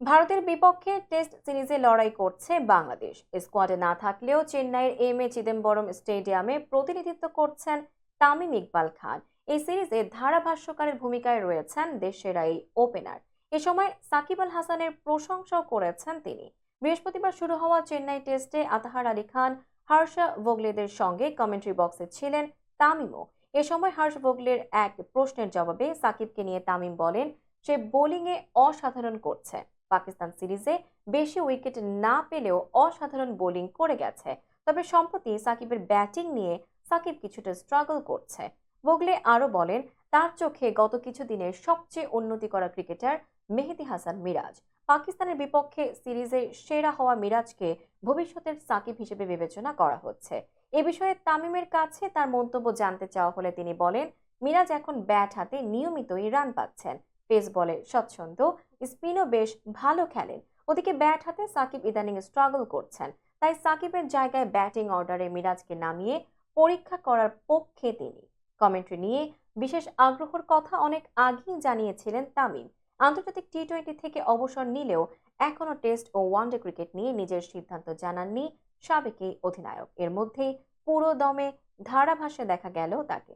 ভারতের বিপক্ষে টেস্ট সিরিজে লড়াই করছে বাংলাদেশ। স্কোয়াডে না থাকলেও চেন্নাইয়ের এম এ চিদম্বরম স্টেডিয়ামে প্রতিনিধিত্ব করছেন তামিম ইকবাল খান। এই সিরিজে ধারাভাষ্যকারের ভূমিকায় রয়েছেন দেশের এই ওপেনার। এ সময় সাকিব আল হাসানের প্রশংসাও করেছেন তিনি। বৃহস্পতিবার শুরু হওয়া চেন্নাই টেস্টে আতাহার আলী খান, হর্ষা ভোগলেদের সঙ্গে কমেন্ট্রি বক্সে ছিলেন তামিমও। এ সময় হর্ষ ভোগলের এক প্রশ্নের জবাবে সাকিবকে নিয়ে তামিম বলেন, সে বোলিংয়ে অসাধারণ করছে। পাকিস্তান সিরিজে বেশি উইকেট না পেলেও অসাধারণ বোলিং করে গেছে, তবে সম্প্রতি সাকিবের ব্যাটিং নিয়ে সাকিব কিছুটা স্ট্রাগল করছে। ভোগলে আরো বলেন, তার চোখে গত কিছুদিনের সবচেয়ে উন্নতি করা ক্রিকেটার মেহেদী হাসান মিরাজ। পাকিস্তানের বিপক্ষে সিরিজে সেরা হওয়া মিরাজকে ভবিষ্যতের সাকিব হিসেবে বিবেচনা করা হচ্ছে। এ বিষয়ে তামিমের কাছে তার মন্তব্য জানতে চাওয়া হলে তিনি বলেন, মিরাজ এখন ব্যাট হাতে নিয়মিতই রান পাচ্ছেন। পেস বলে স্বচ্ছন্দ, স্পিনও বেশ ভালো খেলেন। ওদিকে ব্যাট হাতে সাকিব ইদানিং স্ট্রাগল করছেন, তাই সাকিবের জায়গায় ব্যাটিং অর্ডারে মিরাজকে নামিয়ে পরীক্ষা করার পক্ষে তিনি। কমেন্ট্রি নিয়ে বিশেষ আগ্রহের কথা অনেক আগেই জানিয়েছিলেন তামিম। আন্তর্জাতিক টি-20 থেকে অবসর নিলেও এখনও টেস্ট ও ওয়ানডে ক্রিকেট নিয়ে নিজের সিদ্ধান্ত জানাননি সাবেক এই অধিনায়ক। এর মধ্যেই পুরো দমে ধারাভাষ্যে দেখা গেল তাকে।